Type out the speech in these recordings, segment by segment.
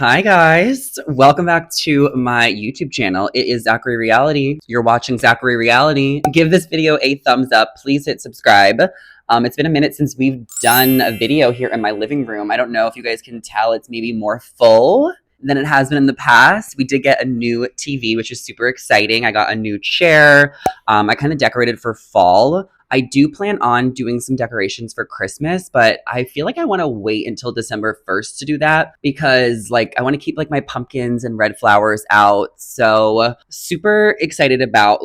Hi guys, welcome back to my YouTube channel. It is Zachary Reality. You're watching Zachary Reality. Give this video a thumbs up. Please hit subscribe. It's been a minute since we've done a video here in my living room. I don't know if you guys can tell, it's maybe more full than it has been in the past. We did get a new TV, which is super exciting. I got a new chair. I kind of decorated for fall. I do plan on doing some decorations for Christmas, but I feel like I want to wait until December 1st to do that because I want to keep my pumpkins and red flowers out. So super excited about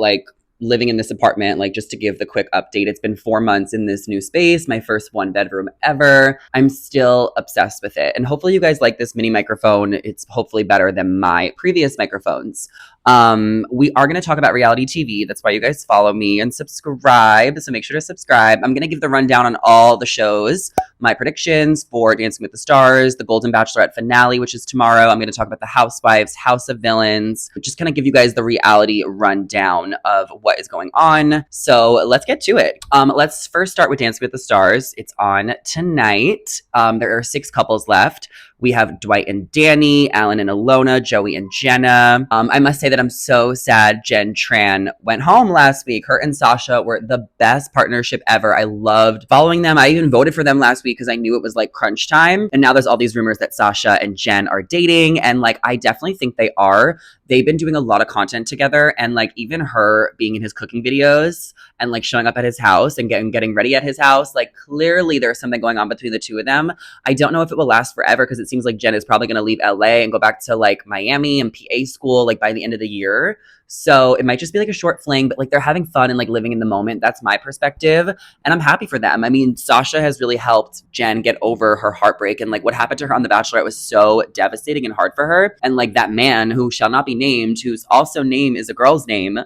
living in this apartment. Just to give the quick update, it's been 4 months in this new space, my first 1-bedroom ever. I'm still obsessed with it. And hopefully you guys like this mini microphone. It's hopefully better than my previous microphones. We are going to talk about reality TV. That's why you guys follow me and subscribe. So make sure to subscribe. I'm going to give the rundown on all the shows, my predictions for Dancing with the Stars, the Golden Bachelorette finale, which is tomorrow. I'm going to talk about the Housewives, House of Villains, just kind of give you guys the reality rundown of what is going on. So let's get to it. Let's first start with Dancing with the Stars. It's on tonight. There are 6 couples left. We have Dwight and Danny, Alan and Ilona, Joey and Jenna. I must say that I'm so sad Jenn Tran went home last week. Her and Sasha were the best partnership ever. I loved following them. I even voted for them last week because I knew it was crunch time. And now there's all these rumors that Sasha and Jenn are dating. And I definitely think they are. They've been doing a lot of content together. And even her being in his cooking videos and showing up at his house and getting ready at his house, clearly there's something going on between the two of them. I don't know if it will last forever because it seems like Jenn is probably going to leave LA and go back to Miami and PA school by the end of the year. So it might just be a short fling, but they're having fun and living in the moment. That's my perspective. And I'm happy for them. I mean, Sasha has really helped Jenn get over her heartbreak. And what happened to her on The Bachelorette was so devastating and hard for her. And that man who shall not be named, whose also name is a girl's name,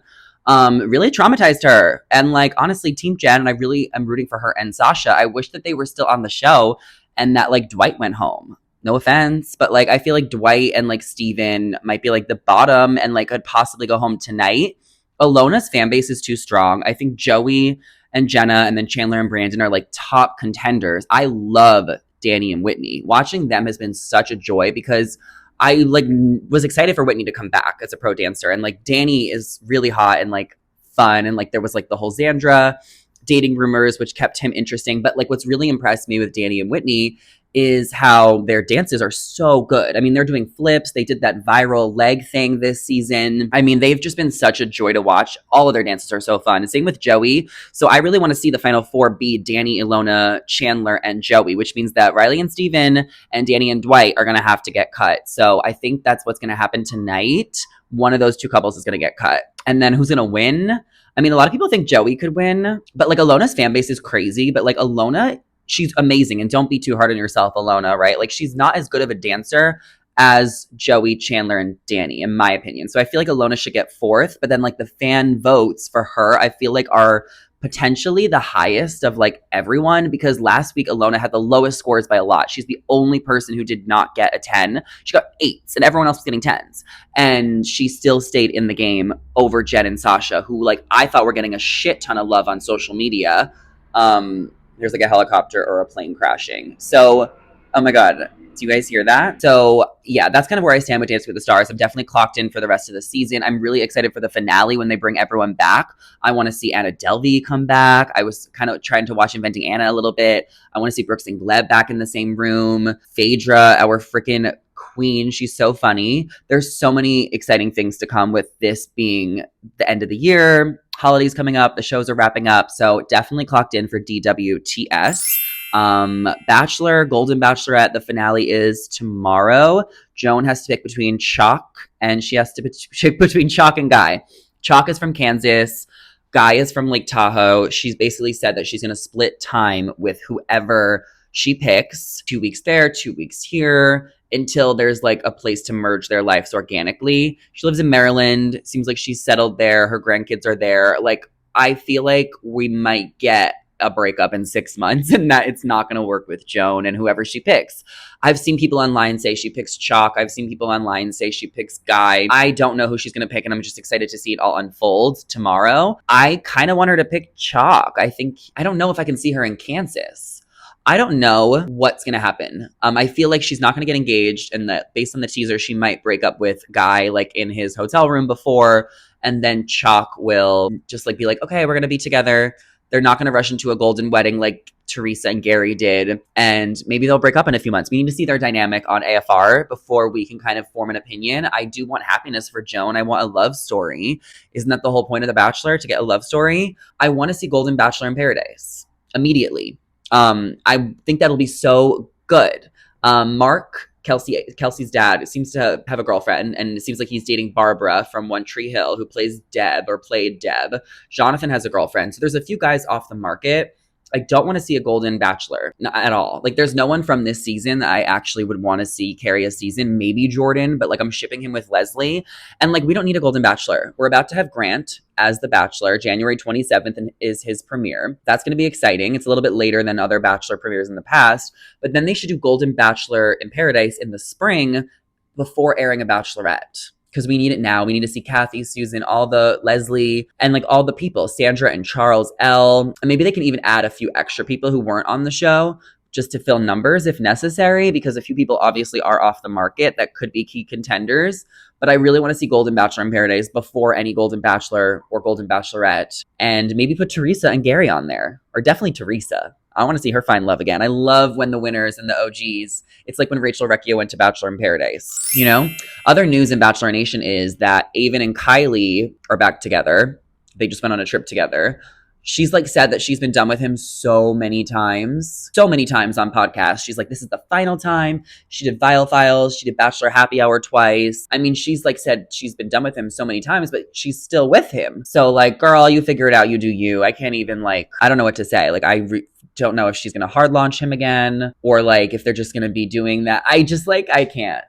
really traumatized her. And honestly, Team Jenn, and I really am rooting for her and Sasha. I wish that they were still on the show and that Dwight went home. No offense, but I feel Dwight and Steven might be the bottom and could possibly go home tonight. Ilona's fan base is too strong. I think Joey and Jenna and then Chandler and Brandon are top contenders. I love Danny and Whitney. Watching them has been such a joy because I was excited for Whitney to come back as a pro dancer. And Danny is really hot and fun. And there was the whole Xandra dating rumors, which kept him interesting. But what's really impressed me with Danny and Whitney is how their dances are so good. I mean, they're doing flips. They did that viral leg thing this season. I mean, they've just been such a joy to watch. All of their dances are so fun. And same with Joey. So I really want to see the final 4 be Danny, Ilona, Chandler, and Joey, which means that Riley and Steven and Danny and Dwight are going to have to get cut. So I think that's what's going to happen tonight. One of those 2 couples is going to get cut. And then who's going to win? I mean, a lot of people think Joey could win, but Ilona's fan base is crazy. But Ilona, she's amazing. And don't be too hard on yourself, Ilona, right? She's not as good of a dancer as Joey, Chandler, and Danny, in my opinion. So I feel Ilona should get 4th. But then the fan votes for her, I feel are potentially the highest of everyone, because last week Ilona had the lowest scores by a lot. She's the only person who did not get a 10. She got 8s and everyone else was getting 10s. And she still stayed in the game over Jenn and Sasha, who I thought were getting a shit ton of love on social media. There's a helicopter or a plane crashing. So, oh my God. Do you guys hear that? So yeah, that's kind of where I stand with Dancing with the Stars. I'm definitely clocked in for the rest of the season. I'm really excited for the finale when they bring everyone back. I want to see Anna Delvey come back. I was kind of trying to watch Inventing Anna a little bit. I want to see Brooks and Gleb back in the same room. Phaedra, our freaking queen. She's so funny. There's so many exciting things to come with this being the end of the year. Holidays coming up. The shows are wrapping up. So definitely clocked in for DWTS. Bachelor, Golden Bachelorette, the finale is tomorrow. Joan has to pick between Chock and she has to pick between Chock and Guy. Chock is from Kansas. Guy is from Lake Tahoe. She's basically said that she's going to split time with whoever she picks. 2 weeks there, 2 weeks here, until there's a place to merge their lives organically. She lives in Maryland. Seems like she's settled there. Her grandkids are there. I feel we might get a breakup in 6 months and that it's not going to work with Joan and whoever she picks. I've seen people online say she picks Chock. I've seen people online say she picks Guy. I don't know who she's going to pick, and I'm just excited to see it all unfold tomorrow. I kind of want her to pick Chock. I don't know if I can see her in Kansas. I don't know what's gonna happen. I feel like she's not gonna get engaged, and that based on the teaser, she might break up with Guy like in his hotel room before, and then Chock will just like be like, okay, we're gonna be together. They're not gonna rush into a golden wedding like Teresa and Gary did, and maybe they'll break up in a few months. We need to see their dynamic on AFR before we can kind of form an opinion. I do want happiness for Joan. I want a love story. Isn't that the whole point of The Bachelor, to get a love story? I want to see Golden Bachelor in Paradise immediately. I think that'll be so good. Mark, Kelsey's dad, seems to have a girlfriend, and it seems like he's dating Barbara from One Tree Hill, who plays Deb or played Deb. Jonathan has a girlfriend. So there's a few guys off the market. I don't want to see a Golden Bachelor at all. Like, there's no one from this season that I actually would want to see carry a season. Maybe Jordan, but like I'm shipping him with Leslie. And like, we don't need a Golden Bachelor. We're about to have Grant as the Bachelor. January 27th is his premiere. That's going to be exciting. It's a little bit later than other Bachelor premieres in the past, but then they should do Golden Bachelor in Paradise in the spring before airing a Bachelorette. Because we need it now. We need to see Kathy, Susan, all the Leslie, and like all the people, Sandra and Charles L. And maybe they can even add a few extra people who weren't on the show just to fill numbers if necessary, because a few people obviously are off the market that could be key contenders. But I really want to see Golden Bachelor in Paradise before any Golden Bachelor or Golden Bachelorette. And maybe put Teresa and Gary on there. Or definitely Teresa. I want to see her find love again. I love when the winners and the OGs, it's like when Rachel Recchio went to Bachelor in Paradise, you know? Other news in Bachelor Nation is that Aven and Kylie are back together. They just went on a trip together. She's like said that she's been done with him so many times on podcasts. She's like, this is the final time. She did Vile Files. She did Bachelor Happy Hour twice. I mean, she's like said she's been done with him so many times, but she's still with him. So like, girl, you figure it out. You do you. I can't even like, I don't know what to say. Like, don't know if she's going to hard launch him again, or like if they're just going to be doing that. I just like, I can't.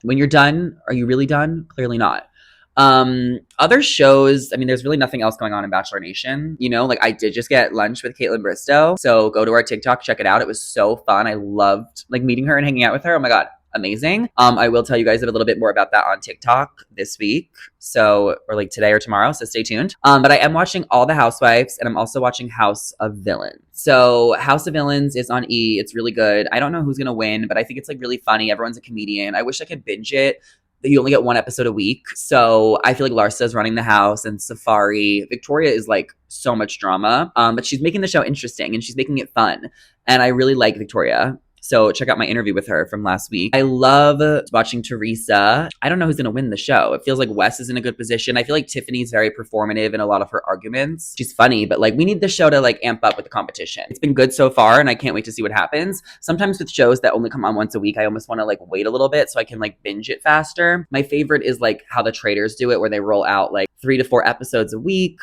When you're done, are you really done? Clearly not. Other shows, I mean, there's really nothing else going on in Bachelor Nation. You know, like I did just get lunch with Kaitlyn Bristowe. So go to our TikTok, check it out. It was so fun. I loved like meeting her and hanging out with her. Oh my God. Amazing. I will tell you guys a little bit more about that on TikTok this week. So, or like today or tomorrow. So stay tuned. But I am watching all the Housewives, and I'm also watching House of Villains. So House of Villains is on E. It's really good. I don't know who's going to win, but I think it's like really funny. Everyone's a comedian. I wish I could binge it. You only get one episode a week. So I feel like Larsa is running the house, and Safari. Victoria is like so much drama. But she's making the show interesting, and she's making it fun. And I really like Victoria. So check out my interview with her from last week. I love watching Teresa. I don't know who's going to win the show. It feels like Wes is in a good position. I feel like Tiffany's very performative in a lot of her arguments. She's funny, but like we need the show to like amp up with the competition. It's been good so far, and I can't wait to see what happens. Sometimes with shows that only come on once a week, I almost want to like wait a little bit so I can like binge it faster. My favorite is like how the Traders do it, where they roll out like 3 to 4 episodes a week,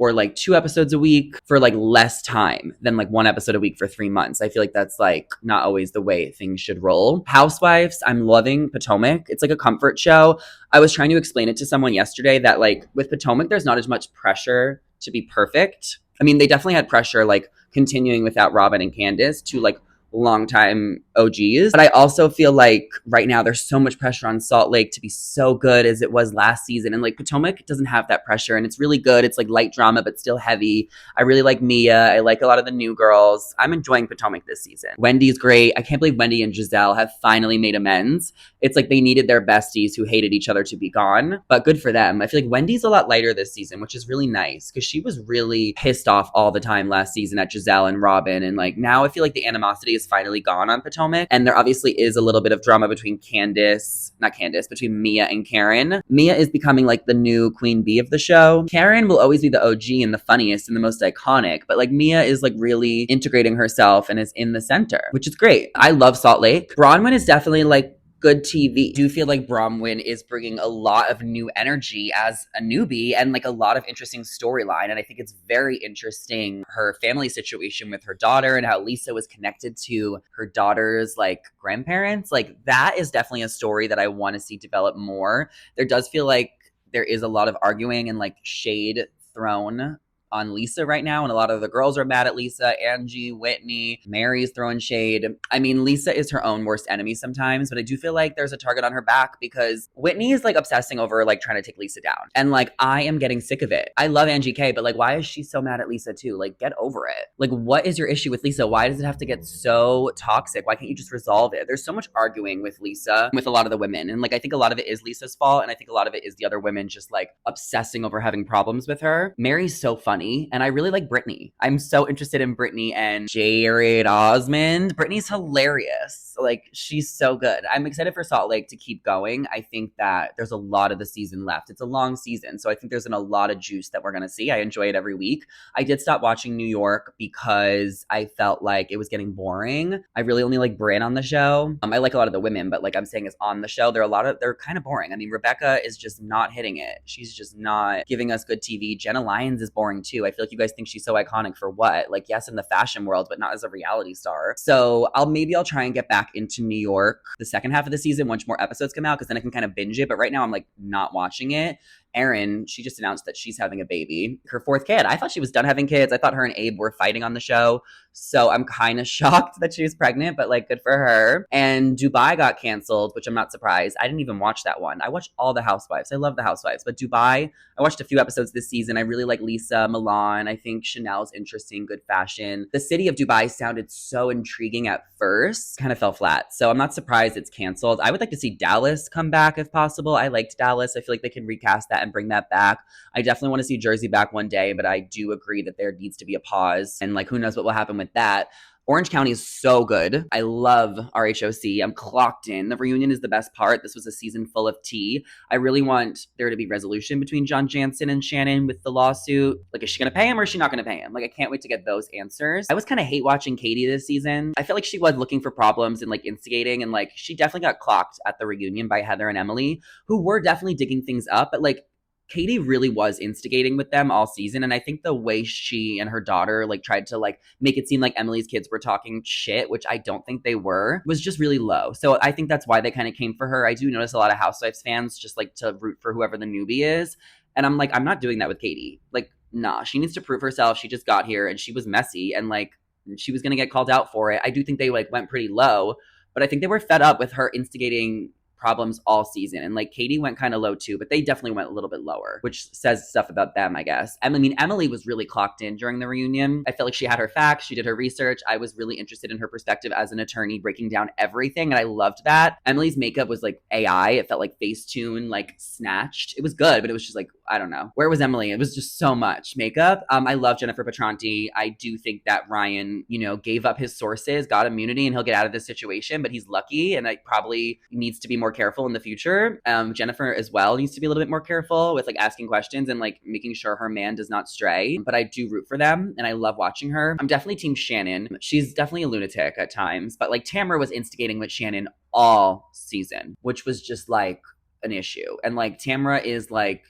or like 2 episodes a week for like less time than like 1 episode a week for 3 months. I feel like that's like not always the way things should roll. Housewives, I'm loving Potomac. It's like a comfort show. I was trying to explain it to someone yesterday that like with Potomac, there's not as much pressure to be perfect. I mean, they definitely had pressure like continuing without Robin and Candace to like longtime OGs. But I also feel like right now there's so much pressure on Salt Lake to be so good as it was last season. And like Potomac doesn't have that pressure, and it's really good. It's like light drama, but still heavy. I really like Mia. I like a lot of the new girls. I'm enjoying Potomac this season. Wendy's great. I can't believe Wendy and Giselle have finally made amends. It's like they needed their besties who hated each other to be gone, but good for them. I feel like Wendy's a lot lighter this season, which is really nice because she was really pissed off all the time last season at Giselle and Robin. And like now I feel like the animosity is finally gone on Potomac. And there obviously is a little bit of drama between between Mia and Karen. Mia is becoming like the new queen bee of the show. Karen will always be the OG and the funniest and the most iconic, but like Mia is like really integrating herself and is in the center, which is great. I love Salt Lake. Bronwyn is definitely like good TV. I do feel like Bronwyn is bringing a lot of new energy as a newbie and like a lot of interesting storyline. And I think it's very interesting, her family situation with her daughter and how Lisa was connected to her daughter's like grandparents. Like that is definitely a story that I want to see develop more. There does feel like there is a lot of arguing and like shade thrown on Lisa right now, and a lot of the girls are mad at Lisa. Angie, Whitney, Mary's throwing shade. I mean, Lisa is her own worst enemy sometimes, but I do feel like there's a target on her back because Whitney is like obsessing over like trying to take Lisa down. And like, I am getting sick of it. I love Angie K, but like, why is she so mad at Lisa too? Like, get over it. Like, what is your issue with Lisa? Why does it have to get so toxic? Why can't you just resolve it? There's so much arguing with Lisa, with a lot of the women. And like, I think a lot of it is Lisa's fault. And I think a lot of it is the other women just like obsessing over having problems with her. Mary's so funny. And I really like Brittany. I'm so interested in Brittany and Jared Osmond. Brittany's hilarious. Like, she's so good. I'm excited for Salt Lake to keep going. I think that there's a lot of the season left. It's a long season. So I think there's a lot of juice that we're going to see. I enjoy it every week. I did stop watching New York because I felt like it was getting boring. I really only like Brynn on the show. I like a lot of the women, but like I'm saying is on the show, they're kind of boring. I mean, Rebecca is just not hitting it. She's just not giving us good TV. Jenna Lyons is boring too. I feel like you guys think she's so iconic for what? Like, yes, in the fashion world, but not as a reality star. So I'll try and get back into New York the second half of the season once more episodes come out, because then I can kind of binge it. But right now I'm like not watching it. Erin, she just announced that she's having a baby, her fourth kid. I thought she was done having kids. I thought her and Abe were fighting on the show. So I'm kind of shocked that she was pregnant, but like, good for her. And Dubai got canceled, which I'm not surprised. I didn't even watch that one. I watched all the Housewives. I love the Housewives, but Dubai, I watched a few episodes this season. I really like Lisa, Milan. I think Chanel's interesting, good fashion. The city of Dubai sounded so intriguing at first, kind of fell flat. So I'm not surprised it's canceled. I would like to see Dallas come back if possible. I liked Dallas. I feel like they can recast that and bring that back. I definitely want to see Jersey back one day, but I do agree that there needs to be a pause. And like, who knows what will happen with that. Orange County is so good. I love RHOC. I'm clocked in. The reunion is the best part. This was a season full of tea. I really want there to be resolution between John Jansen and Shannon with the lawsuit. Like, is she going to pay him or is she not going to pay him? Like, I can't wait to get those answers. I was kind of hate watching Katie this season. I felt like she was looking for problems and like instigating, and like she definitely got clocked at the reunion by Heather and Emily, who were definitely digging things up, but like, Katie really was instigating with them all season. And I think the way she and her daughter like tried to like make it seem like Emily's kids were talking shit, which I don't think they were, was just really low. So I think that's why they kind of came for her. I do notice a lot of Housewives fans just like to root for whoever the newbie is. And I'm like, I'm not doing that with Katie. Like, nah, she needs to prove herself. She just got here and she was messy and like she was going to get called out for it. I do think they like went pretty low, but I think they were fed up with her instigating problems all season. And like Katie went kind of low too, but they definitely went a little bit lower, which says stuff about them, I guess. I mean, Emily was really clocked in during the reunion. I felt like she had her facts. She did her research. I was really interested in her perspective as an attorney, breaking down everything. And I loved that. Emily's makeup was like AI. It felt like Facetune, like snatched. It was good, but it was just like, I don't know. Where was Emily? It was just so much makeup. I love Jennifer Petranti. I do think that Ryan, gave up his sources, got immunity, and he'll get out of this situation, but he's lucky. And I probably needs to be more careful in the future. Jennifer as well needs to be a little bit more careful with like asking questions and like making sure her man does not stray. But I do root for them and I love watching her. I'm definitely team Shannon. She's definitely a lunatic at times, but like Tamara was instigating with Shannon all season, which was just like an issue. And like Tamara is like,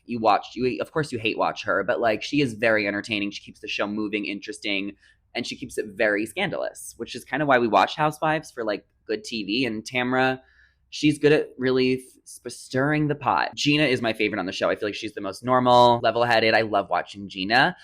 of course you hate watch her, but like she is very entertaining. She keeps the show moving, interesting, and she keeps it very scandalous, which is kind of why we watch Housewives, for like good TV. And Tamara, she's good at really stirring the pot. Gina is my favorite on the show. I feel like she's the most normal, level-headed. I love watching Gina.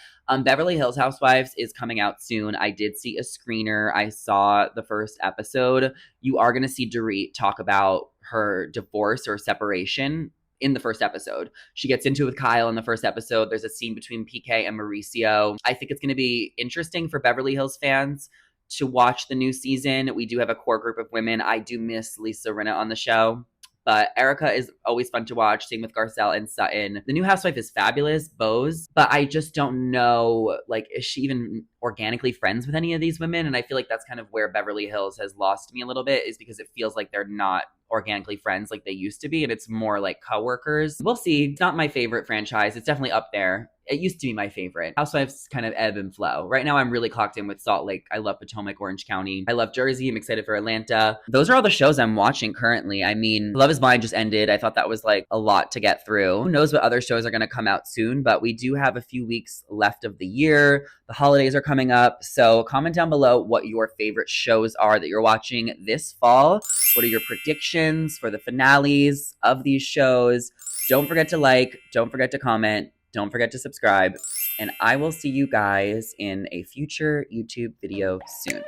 Beverly Hills Housewives is coming out soon. I did see a screener. I saw the first episode. You are going to see Dorit talk about her divorce or separation in the first episode. She gets into it with Kyle in the first episode. There's a scene between PK and Mauricio. I think it's going to be interesting for Beverly Hills fans to watch the new season. We do have a core group of women. I do miss Lisa Rinna on the show, but Erica is always fun to watch. Same with Garcelle and Sutton. The new housewife is fabulous, Bose, but I just don't know, like, is she even organically friends with any of these women? And I feel like that's kind of where Beverly Hills has lost me a little bit, is because it feels like they're not organically friends like they used to be, and it's more like coworkers. We'll see. It's not my favorite franchise. It's definitely up there. It used to be my favorite. Housewives kind of ebb and flow. Right now I'm really clocked in with Salt Lake. I love Potomac, Orange County. I love Jersey. I'm excited for Atlanta. Those are all the shows I'm watching currently. I mean, Love is Blind just ended. I thought that was like a lot to get through. Who knows what other shows are going to come out soon, but we do have a few weeks left of the year. The holidays are coming up. So comment down below what your favorite shows are that you're watching this fall. What are your predictions for the finales of these shows? Don't forget to like, don't forget to comment. Don't forget to subscribe. And I will see you guys in a future YouTube video soon.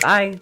Bye.